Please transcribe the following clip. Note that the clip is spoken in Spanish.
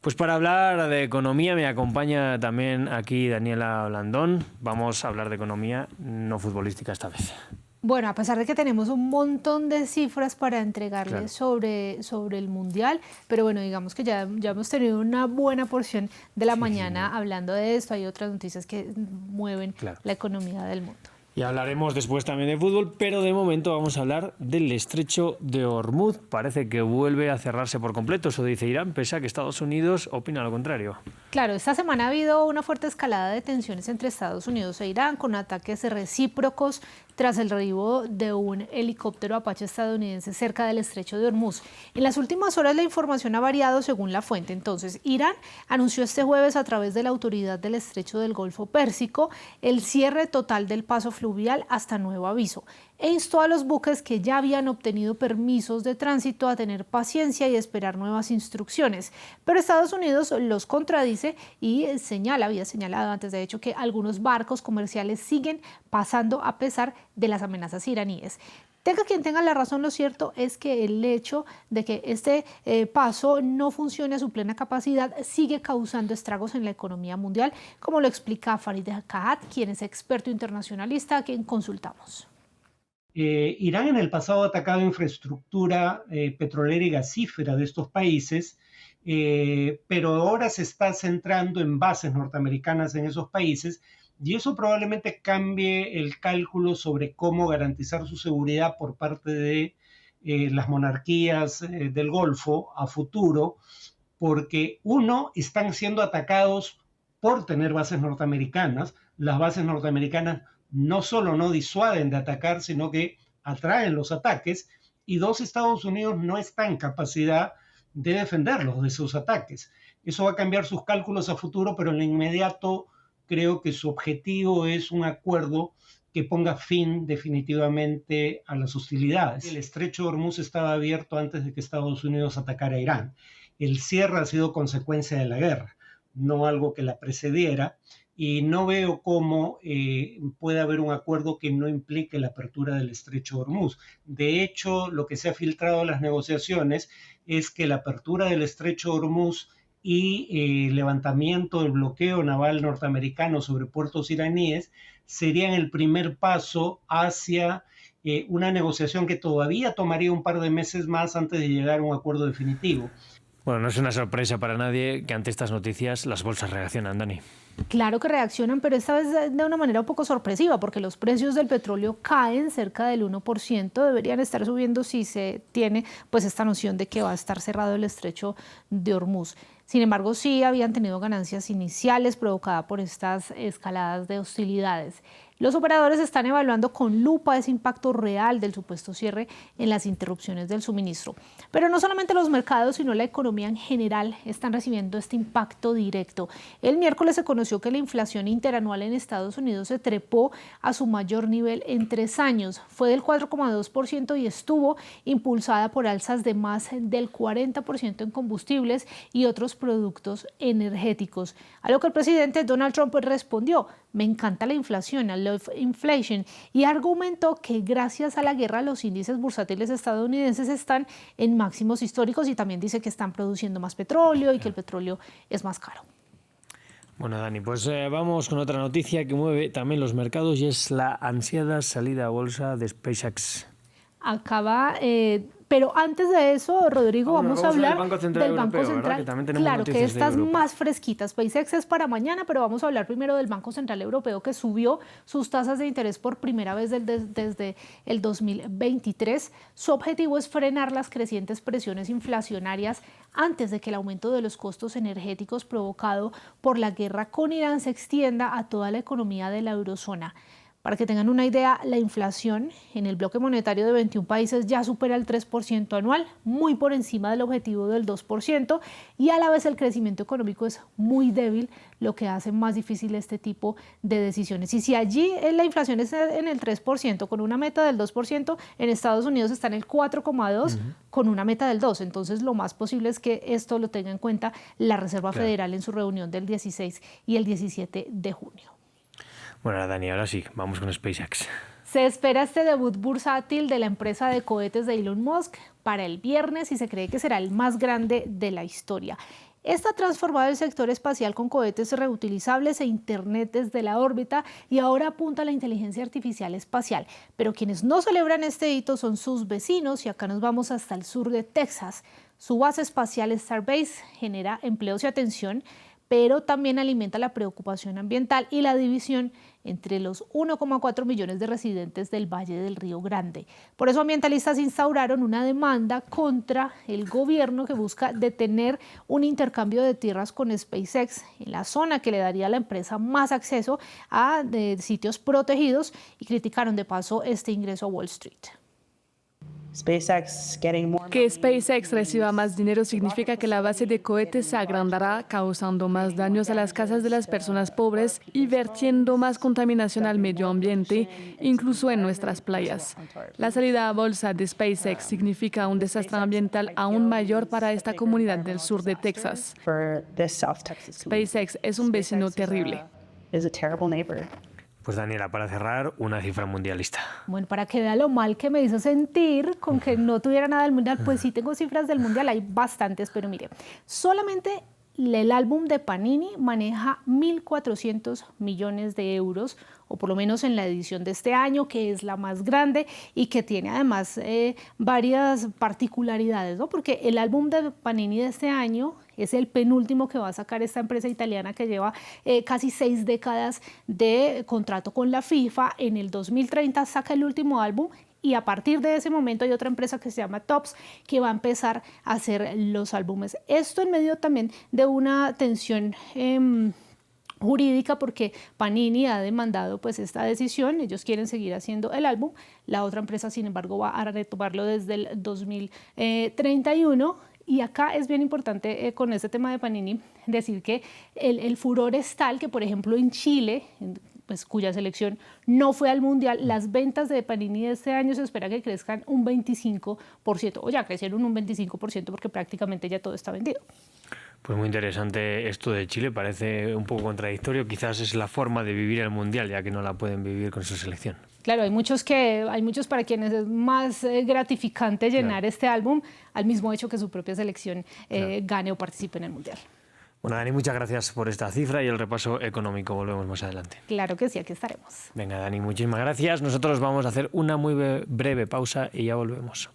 Pues para hablar de economía me acompaña también aquí Daniela Blandón. Vamos a hablar de economía no futbolística esta vez. Bueno, a pesar de que tenemos un montón de cifras para entregarles sobre el Mundial, pero bueno, digamos que ya hemos tenido una buena porción de la mañana hablando de esto. Hay otras noticias que mueven la economía del mundo. Y hablaremos después también de fútbol, pero de momento vamos a hablar del estrecho de Hormuz. Parece que vuelve a cerrarse por completo, eso dice Irán, pese a que Estados Unidos opina lo contrario. Claro, esta semana ha habido una fuerte escalada de tensiones entre Estados Unidos e Irán, con ataques recíprocos tras el derribo de un helicóptero Apache estadounidense cerca del estrecho de Hormuz. En las últimas horas la información ha variado según la fuente. Entonces, Irán anunció este jueves a través de la autoridad del estrecho del Golfo Pérsico el cierre total del paso fluvial hasta nuevo aviso e instó a los buques que ya habían obtenido permisos de tránsito a tener paciencia y esperar nuevas instrucciones. Pero Estados Unidos los contradice y había señalado antes de hecho, que algunos barcos comerciales siguen pasando a pesar de las amenazas iraníes. Tenga quien tenga la razón, lo cierto es que el hecho de que este paso no funcione a su plena capacidad sigue causando estragos en la economía mundial, como lo explica Farid Kahat, quien es experto internacionalista, a quien consultamos. Irán en el pasado ha atacado infraestructura petrolera y gasífera de estos países, pero ahora se está centrando en bases norteamericanas en esos países, y eso probablemente cambie el cálculo sobre cómo garantizar su seguridad por parte de las monarquías del Golfo a futuro, porque están siendo atacados por tener bases norteamericanas. Las bases norteamericanas no solo no disuaden de atacar, sino que atraen los ataques, y dos, Estados Unidos no está en capacidad de defenderlos de esos ataques. Eso va a cambiar sus cálculos a futuro, pero en lo inmediato creo que su objetivo es un acuerdo que ponga fin definitivamente a las hostilidades. El estrecho de Hormuz estaba abierto antes de que Estados Unidos atacara a Irán. El cierre ha sido consecuencia de la guerra, no algo que la precediera, y no veo cómo puede haber un acuerdo que no implique la apertura del estrecho de Hormuz. De hecho, lo que se ha filtrado en las negociaciones es que la apertura del estrecho de Hormuz y levantamiento del bloqueo naval norteamericano sobre puertos iraníes serían el primer paso hacia una negociación que todavía tomaría un par de meses más antes de llegar a un acuerdo definitivo. Bueno, no es una sorpresa para nadie que ante estas noticias las bolsas reaccionan, Dani. Claro que reaccionan, pero esta vez de una manera un poco sorpresiva, porque los precios del petróleo caen cerca del 1%, deberían estar subiendo si se tiene pues esta noción de que va a estar cerrado el estrecho de Hormuz. Sin embargo, sí habían tenido ganancias iniciales provocadas por estas escaladas de hostilidades. Los operadores están evaluando con lupa ese impacto real del supuesto cierre en las interrupciones del suministro. Pero no solamente los mercados, sino la economía en general están recibiendo este impacto directo. El miércoles se conoció que la inflación interanual en Estados Unidos se trepó a su mayor nivel en 3 años. Fue del 4,2% y estuvo impulsada por alzas de más del 40% en combustibles y otros productos energéticos. A lo que el presidente Donald Trump respondió: me encanta la inflación, I love inflation, y argumentó que gracias a la guerra los índices bursátiles estadounidenses están en máximos históricos, y también dice que están produciendo más petróleo y que el petróleo es más caro. Bueno, Dani, pues vamos con otra noticia que mueve también los mercados, y es la ansiada salida a bolsa de SpaceX. Pero antes de eso, Rodrigo, vamos a hablar del Banco Central. Claro, que estas más fresquitas. SpaceX es para mañana, pero vamos a hablar primero del Banco Central Europeo, que subió sus tasas de interés por primera vez desde el 2023. Su objetivo es frenar las crecientes presiones inflacionarias antes de que el aumento de los costos energéticos provocado por la guerra con Irán se extienda a toda la economía de la eurozona. Para que tengan una idea, la inflación en el bloque monetario de 21 países ya supera el 3% anual, muy por encima del objetivo del 2%, y a la vez el crecimiento económico es muy débil, lo que hace más difícil este tipo de decisiones. Y si allí la inflación es en el 3% con una meta del 2%, en Estados Unidos está en el 4,2% con una meta del 2%. Entonces lo más posible es que esto lo tenga en cuenta la Reserva Federal en su reunión del 16 y el 17 de junio. Bueno, Dani, ahora sí, vamos con SpaceX. Se espera este debut bursátil de la empresa de cohetes de Elon Musk para el viernes y se cree que será el más grande de la historia. Esta ha transformado el sector espacial con cohetes reutilizables e internet desde la órbita y ahora apunta a la inteligencia artificial espacial. Pero quienes no celebran este hito son sus vecinos y acá nos vamos hasta el sur de Texas. Su base espacial Starbase genera empleos y atención, pero también alimenta la preocupación ambiental y la división entre los 1,4 millones de residentes del Valle del Río Grande. Por eso ambientalistas instauraron una demanda contra el gobierno que busca detener un intercambio de tierras con SpaceX en la zona que le daría a la empresa más acceso a sitios protegidos y criticaron de paso este ingreso a Wall Street. Que SpaceX reciba más dinero significa que la base de cohetes se agrandará, causando más daños a las casas de las personas pobres y vertiendo más contaminación al medio ambiente, incluso en nuestras playas. La salida a bolsa de SpaceX significa un desastre ambiental aún mayor para esta comunidad del sur de Texas. SpaceX es un vecino terrible. Pues Daniela, para cerrar, una cifra mundialista. Bueno, para que vea lo mal que me hizo sentir con que no tuviera nada del Mundial, pues sí tengo cifras del Mundial, hay bastantes, pero mire, solamente el álbum de Panini maneja 1.400 millones de euros, o por lo menos en la edición de este año, que es la más grande y que tiene además varias particularidades, ¿no? Porque el álbum de Panini de este año es el penúltimo que va a sacar esta empresa italiana que lleva casi 6 décadas de contrato con la FIFA. En el 2030 saca el último álbum y a partir de ese momento hay otra empresa que se llama Topps que va a empezar a hacer los álbumes. Esto en medio también de una tensión jurídica porque Panini ha demandado pues esta decisión, ellos quieren seguir haciendo el álbum, la otra empresa sin embargo va a retomarlo desde el 2031. Y acá es bien importante con este tema de Panini decir que el furor es tal que, por ejemplo, en Chile, pues, cuya selección no fue al Mundial, las ventas de Panini de este año se espera que crezcan un 25%, o ya crecieron un 25% porque prácticamente ya todo está vendido. Pues muy interesante esto de Chile, parece un poco contradictorio, quizás es la forma de vivir el Mundial, ya que no la pueden vivir con su selección. Claro, hay muchos para quienes es más gratificante llenar este álbum al mismo hecho que su propia selección gane o participe en el Mundial. Bueno, Dani, muchas gracias por esta cifra y el repaso económico. Volvemos más adelante. Claro que sí, aquí estaremos. Venga, Dani, muchísimas gracias. Nosotros vamos a hacer una muy breve pausa y ya volvemos.